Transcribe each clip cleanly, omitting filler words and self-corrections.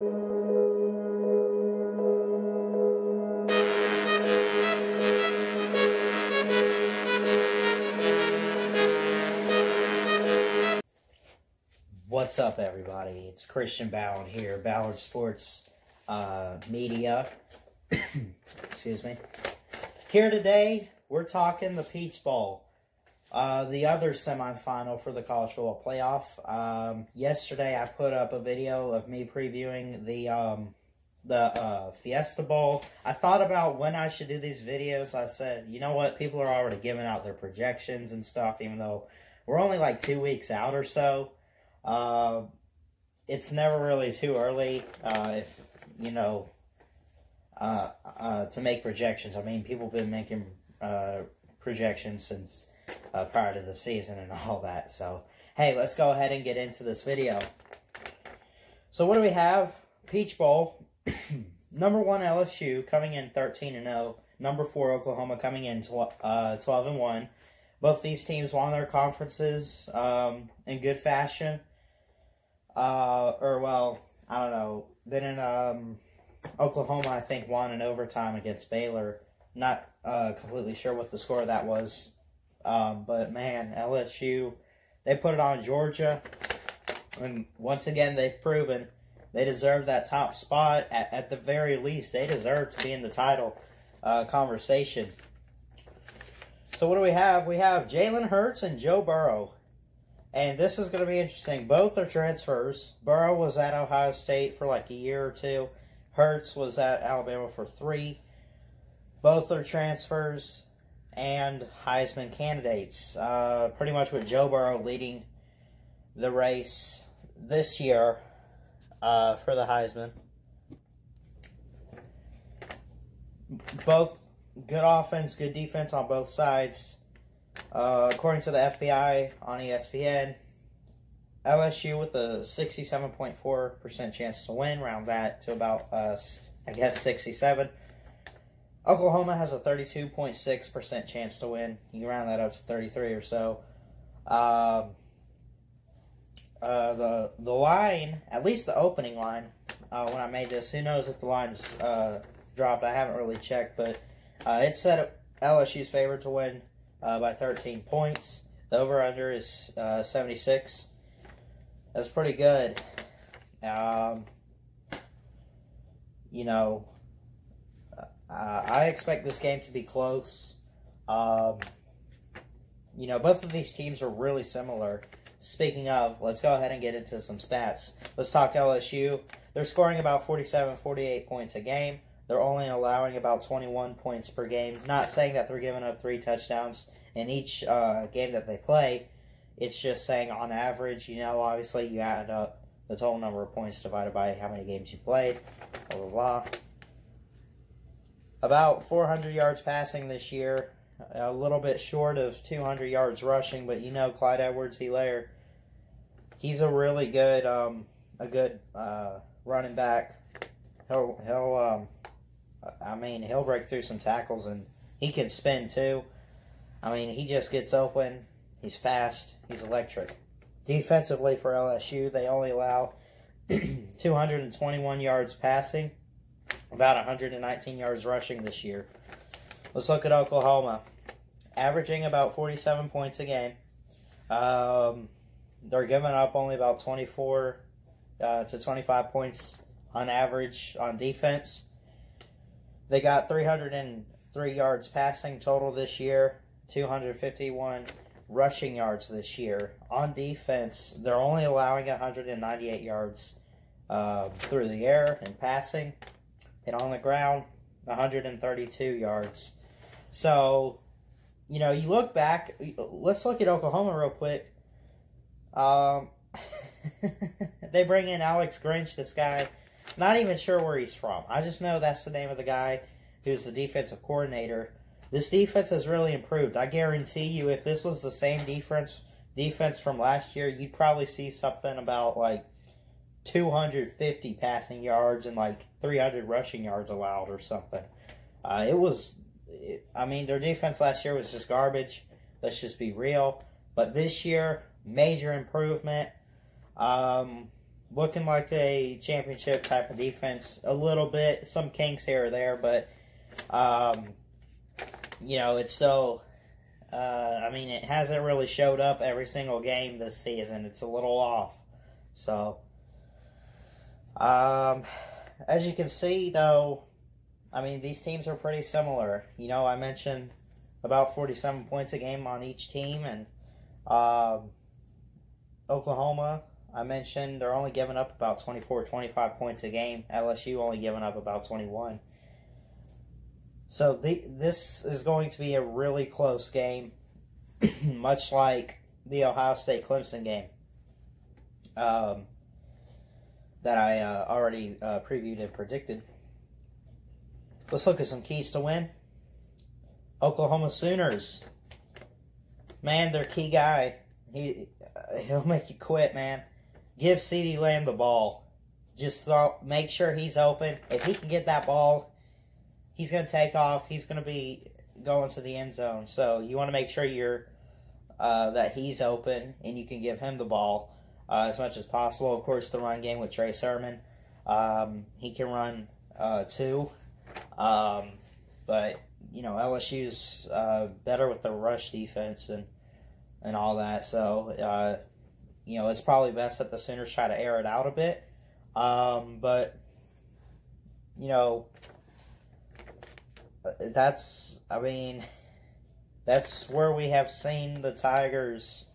What's up, everybody? It's Christian Ballard here, Ballard Sports Media. Excuse me. Here today, we're talking the Peach Bowl, the other semifinal for the college football playoff. Yesterday, I put up a video of me previewing the Fiesta Bowl. I thought about when I should do these videos. I said, you know what? People are already giving out their projections and stuff, even though we're only like 2 weeks out or so. It's never really too early, if, you know, to make projections. I mean, people have been making, projections since, prior to the season and all that. So, hey, let's go ahead and get into this video. So, what do we have? Peach Bowl. Number 1 LSU coming in 13-0. Number 4 Oklahoma coming in 12-1. Both these teams won their conferences, in good fashion. Well, I don't know. Then Oklahoma, I think, won in overtime against Baylor. Not completely sure what the score of that was. But, man, LSU, they put it on Georgia. And once again, they've proven they deserve that top spot. At the very least, they deserve to be in the title conversation. So what do we have? We have Jalen Hurts and Joe Burrow. And this is going to be interesting. Both are transfers. Burrow was at Ohio State for like a year or two. Hurts was at Alabama for 3. Both are transfers and Heisman candidates. Pretty much with Joe Burrow leading the race this year for the Heisman. Both good offense, good defense on both sides. According to the FBI on ESPN, LSU with a 67.4% chance to win, round that to about, I guess, 67. Oklahoma has a 32.6% chance to win. You can round that up to 33 or so. The line, at least the opening line, when I made this, who knows if the line's dropped. I haven't really checked, but it said LSU's favored to win by 13 points. The over-under is 76. That's pretty good. You know, I expect this game to be close. You know, both of these teams are really similar. Speaking of, let's go ahead and get into some stats. Let's talk LSU. They're scoring about 47, 48 points a game. They're only allowing about 21 points per game. Not saying that they're giving up 3 touchdowns in each game that they play. It's just saying on average, you know, obviously you add up the total number of points divided by how many games you played. Blah, blah, blah. About 400 yards passing this year. A little bit short of 200 yards rushing, but you know Clyde Edwards-Helaire, he's a really good, running back. He'll break through some tackles, and he can spin too. I mean, he just gets open. He's fast. He's electric. Defensively for LSU, they only allow 221 yards passing, about 119 yards rushing this year. Let's look at Oklahoma. Averaging about 47 points a game. They're giving up only about 24 to 25 points on average on defense. They got 303 yards passing total this year, 251 rushing yards this year. On defense, they're only allowing 198 yards through the air and passing. And on the ground, 132 yards. So, you know, you look back, let's look at Oklahoma real quick. They bring in Alex Grinch, this guy. Not even sure where he's from. I just know that's the name of the guy who's the defensive coordinator. This defense has really improved. I guarantee you, if this was the same defense from last year, you'd probably see something about like 250 passing yards and like 300 rushing yards allowed or something. I mean, their defense last year was just garbage. Let's just be real. But this year, major improvement. looking like a championship type of defense a little bit. Some kinks here or there, but, it's still, it hasn't really showed up every single game this season. It's a little off. So, as you can see, though, these teams are pretty similar. I mentioned about 47 points a game on each team, and Oklahoma, I mentioned, they're only giving up about 24, 25 points a game. LSU only giving up about 21. So this is going to be a really close game, much like the Ohio State-Clemson game that I already previewed and predicted. Let's look at some keys to win. Oklahoma Sooners. Man, their key guy, he'll make you quit, man. Give CeeDee Lamb the ball. Just make sure he's open. If he can get that ball, he's going to take off. He's going to be going to the end zone. So you want to make sure that he's open and you can give him the ball as much as possible. Of course, the run game with Trey Sermon. He can run too. But, LSU's better with the rush defense and all that. So, it's probably best that the Sooners try to air it out a bit. But, that's where we have seen the Tigers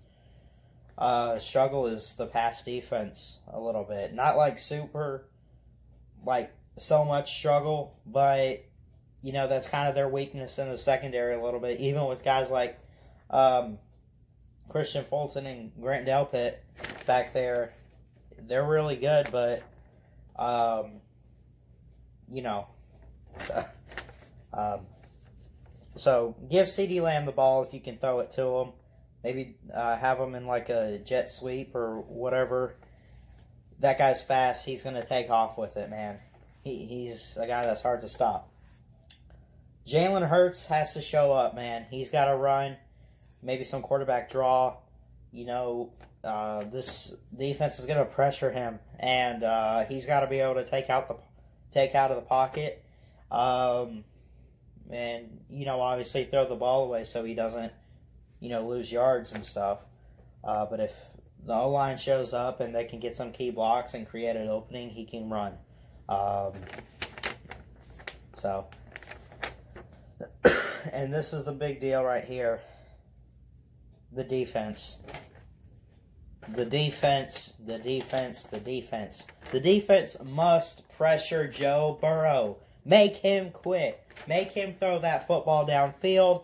struggle, is the pass defense a little bit. Not like super, so much struggle, but, that's kind of their weakness in the secondary a little bit. Even with guys like Christian Fulton and Grant Delpit back there, they're really good, but, so give CeeDee Lamb the ball if you can throw it to him. Maybe have him in like a jet sweep or whatever. That guy's fast. He's going to take off with it, man. He's a guy that's hard to stop. Jalen Hurts has to show up, man. He's got to run. Maybe some quarterback draw. This defense is going to pressure him, and he's got to be able to take out of the pocket. And obviously throw the ball away so he doesn't, lose yards and stuff. But if the O-line shows up and they can get some key blocks and create an opening, he can run. And this is the big deal right here. The defense. The defense must pressure Joe Burrow. Make him quit. Make him throw that football downfield.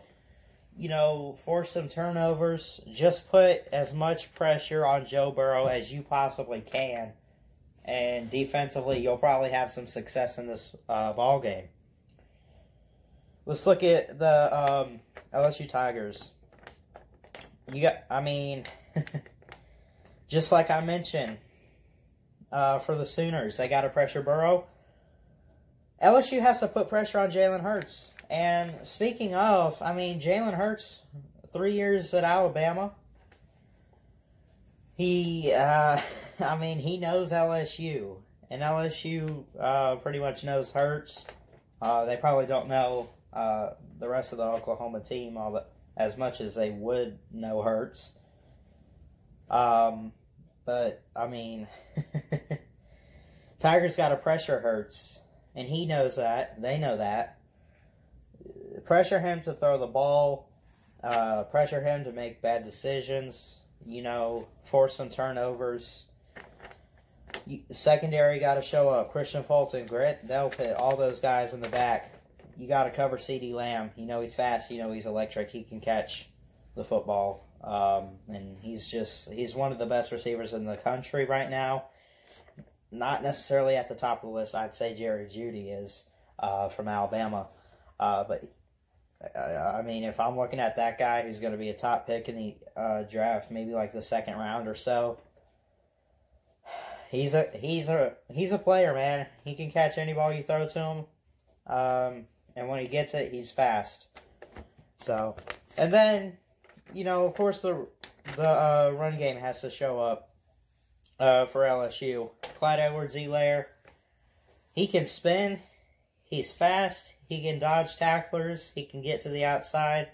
Force some turnovers. Just put as much pressure on Joe Burrow as you possibly can. And defensively, you'll probably have some success in this ball game. Let's look at the LSU Tigers. Just like I mentioned, for the Sooners, they got to pressure Burrow. LSU has to put pressure on Jalen Hurts. And speaking of, Jalen Hurts, 3 years at Alabama. He knows LSU. And LSU pretty much knows Hurts. They probably don't know the rest of the Oklahoma team as much as they would know Hurts. But, Tigers got to pressure Hurts. And he knows that. They know that. Pressure him to throw the ball. Pressure him to make bad decisions. Force some turnovers. Secondary got to show up. Christian Fulton, Grant Delpit, all those guys in the back. You got to cover CeeDee Lamb. He's fast. He's electric. He can catch the football. And he's one of the best receivers in the country right now. Not necessarily at the top of the list. I'd say Jerry Jeudy is from Alabama. But, if I'm looking at that guy who's going to be a top pick in the draft, maybe like the second round or so, he's a player, man. He can catch any ball you throw to him. And when he gets it, he's fast. So, and then, of course, the run game has to show up for LSU. Clyde Edwards-Helaire. He can spin. He's fast. He can dodge tacklers. He can get to the outside.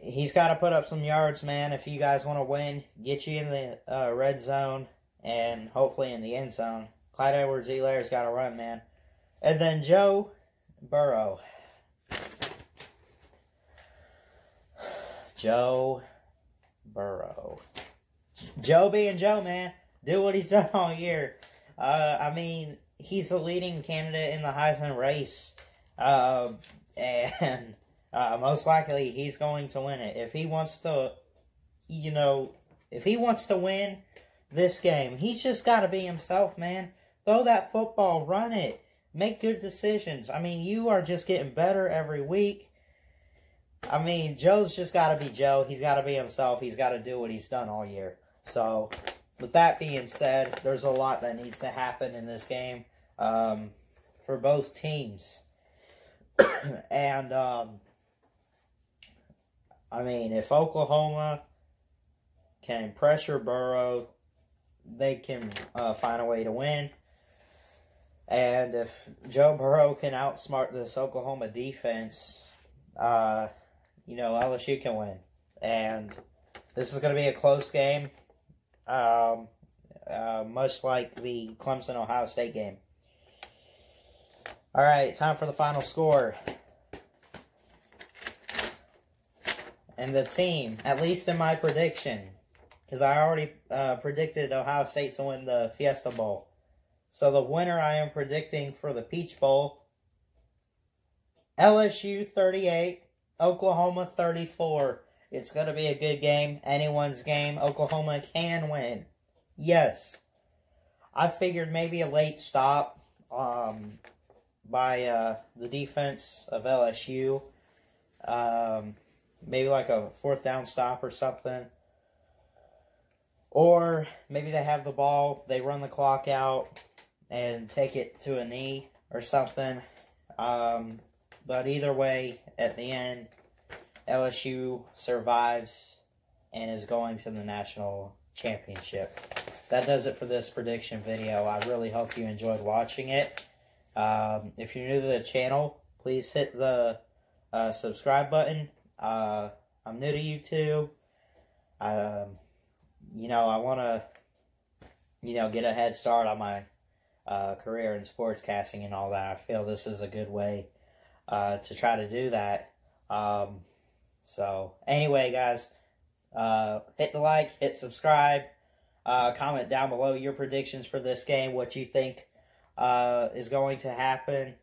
He's got to put up some yards, man, if you guys want to win. Get you in the red zone and hopefully in the end zone. Clyde Edwards-Helaire's got to run, man. And then Joe Burrow. Joe Burrow. Joe being Joe, man. Do what he's done all year. I mean, he's the leading candidate in the Heisman race. And most likely he's going to win it. If he wants to, if he wants to win this game, he's just got to be himself, man. Throw that football, run it. Make good decisions. I mean, you are just getting better every week. I mean, Joe's just got to be Joe. He's got to be himself. He's got to do what he's done all year. So, with that being said, there's a lot that needs to happen in this game for both teams. And, I mean, if Oklahoma can pressure Burrow, they can find a way to win. And if Joe Burrow can outsmart this Oklahoma defense, LSU can win. And this is going to be a close game, much like the Clemson-Ohio State game. All right, time for the final score. And the team, at least in my prediction, because I already predicted Ohio State to win the Fiesta Bowl. So the winner I am predicting for the Peach Bowl, LSU 38, Oklahoma 34. It's going to be a good game. Anyone's game. Oklahoma can win. Yes. I figured maybe a late stop by the defense of LSU. Maybe like a 4th down stop or something. Or maybe they have the ball, they run the clock out, and take it to a knee or something. But either way, at the end, LSU survives and is going to the national championship. That does it for this prediction video. I really hope you enjoyed watching it. If you're new to the channel, please hit the subscribe button. I'm new to YouTube. I want to, get a head start on my career in sportscasting and all that. I feel this is a good way to try to do that. So, anyway, guys, hit the like, hit subscribe, comment down below your predictions for this game, what you think is going to happen,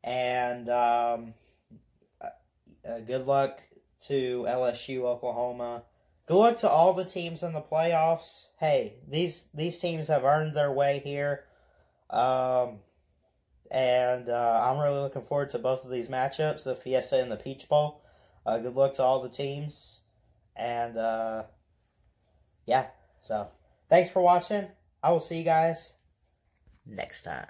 and good luck to LSU, Oklahoma. Good luck to all the teams in the playoffs. Hey, these teams have earned their way here. I'm really looking forward to both of these matchups, the Fiesta and the Peach Bowl. Good luck to all the teams. And, yeah. So, thanks for watching. I will see you guys next time.